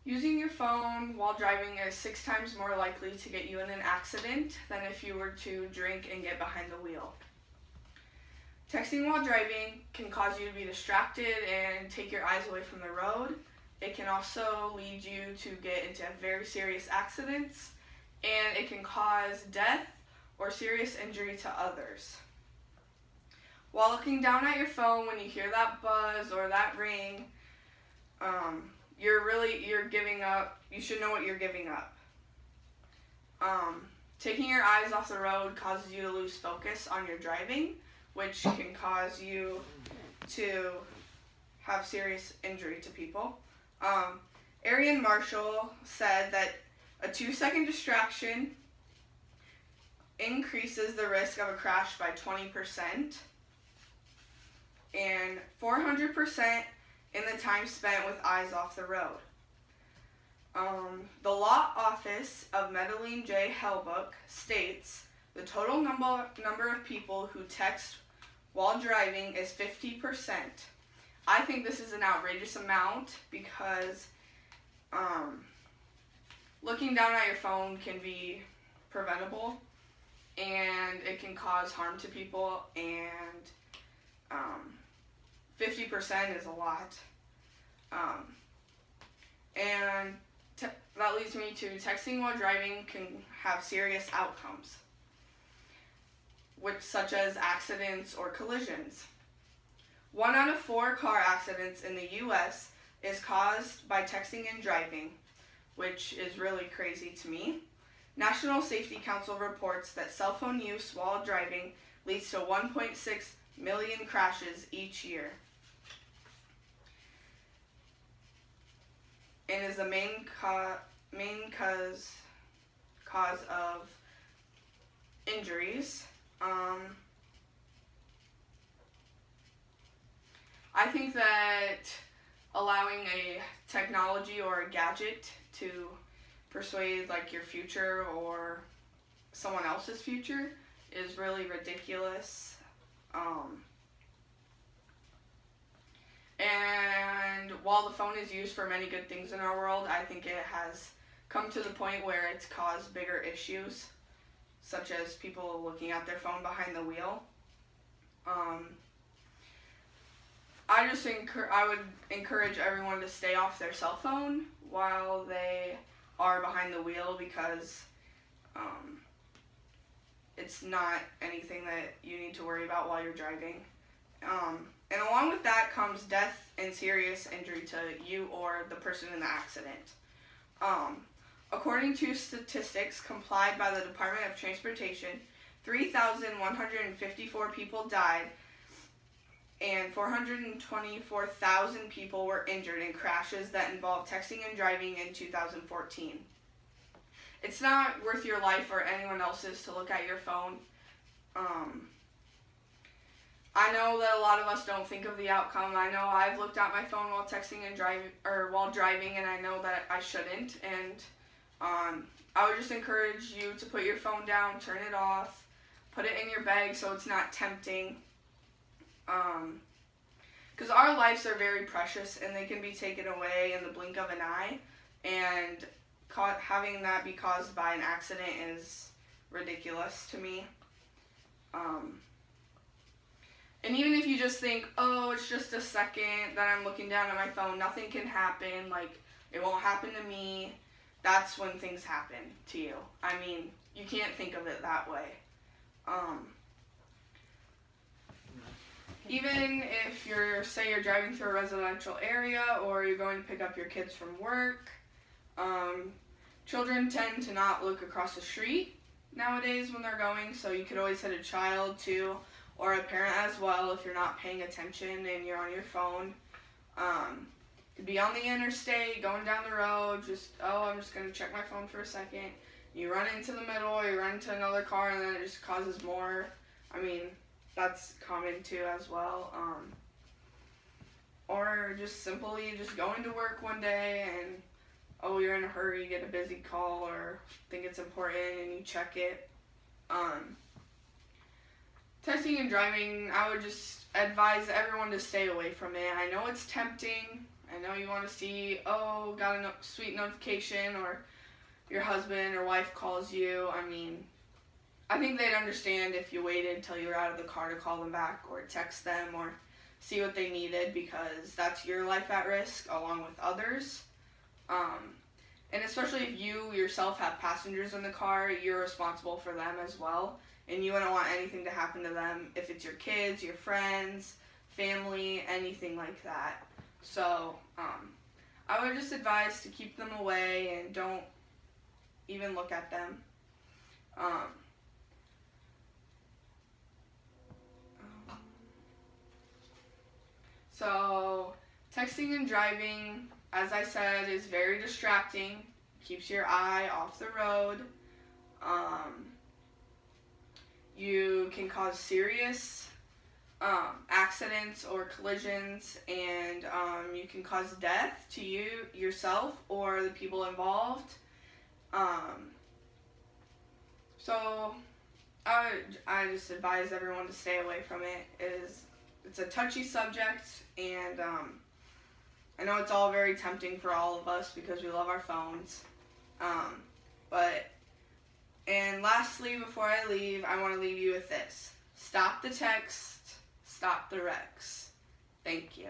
Using your phone while driving is 6 times more likely to get you in an accident than if you were to drink and get behind the wheel. Texting while driving can cause you to be distracted and take your eyes away from the road. It can also lead you to get into very serious accidents, and it can cause death or serious injury to others. While looking down at your phone when you hear that buzz or that ring, you're giving up. You should know what you're giving up. Taking your eyes off the road causes you to lose focus on your driving, which can cause you to have serious injury to people. Arian Marshall said that a 2-second distraction increases the risk of a crash by 20% and 400% in the time spent with eyes off the road. The law office of Medellin J. Hellbook states the total number of people who text while driving is 50%. I think this is an outrageous amount because looking down at your phone can be preventable and it can cause harm to people, and 50% is a lot. That leads me to texting while driving can have serious outcomes, such as accidents or collisions. 1 out of 4 car accidents in the U.S. is caused by texting and driving, which is really crazy to me. National Safety Council reports that cell phone use while driving leads to 1.6 million crashes each year, and is the main cause of injuries. I think that allowing a technology or a gadget to persuade like your future or someone else's future is really ridiculous. And while the phone is used for many good things in our world, I think it has come to the point where it's caused bigger issues, such as people looking at their phone behind the wheel. I would encourage everyone to stay off their cell phone while they are behind the wheel, because it's not anything that you need to worry about while you're driving. And along with that comes death and serious injury to you or the person in the accident. According to statistics complied by the Department of Transportation, 3,154 people died and 424,000 people were injured in crashes that involved texting and driving in 2014. It's not worth your life or anyone else's to look at your phone. I know that a lot of us don't think of the outcome. I know I've looked at my phone while texting and while driving, and I know that I shouldn't. And I would just encourage you to put your phone down, turn it off, put it in your bag so it's not tempting. Because our lives are very precious and they can be taken away in the blink of an eye, and having that be caused by an accident is ridiculous to me. And even if you just think, oh, it's just a second that I'm looking down at my phone, nothing can happen, like, it won't happen to me, that's when things happen to you. I mean, you can't think of it that way. Even if say you're driving through a residential area or you're going to pick up your kids from work, children tend to not look across the street nowadays when they're going, so you could always hit a child too, or a parent as well if you're not paying attention and you're on your phone. Could be on the interstate, going down the road, I'm just going to check my phone for a second. You run into the middle, or you run into another car, and then it just causes more. I mean, that's common too as well. Or just simply just going to work one day and, you're in a hurry, you get a busy call or think it's important and you check it. Texting and driving, I would just advise everyone to stay away from it. I know it's tempting I know you want to see, oh, got a sweet notification, or your husband or wife calls you. I mean, I think they'd understand if you waited till you were out of the car to call them back or text them or see what they needed, because that's your life at risk along with others. And especially if you yourself have passengers in the car, you're responsible for them as well. And you wouldn't want anything to happen to them if it's your kids, your friends, family, anything like that. So I would just advise to keep them away and don't even look at them. So texting and driving, as I said, is very distracting. Keeps your eye off the road. You can cause serious accidents or collisions, and you can cause death to you, yourself, or the people involved. So I just advise everyone to stay away from it. It's a touchy subject, and I know it's all very tempting for all of us because we love our phones. And lastly, before I leave, I want to leave you with this. Stop the text, stop the wrecks. Thank you.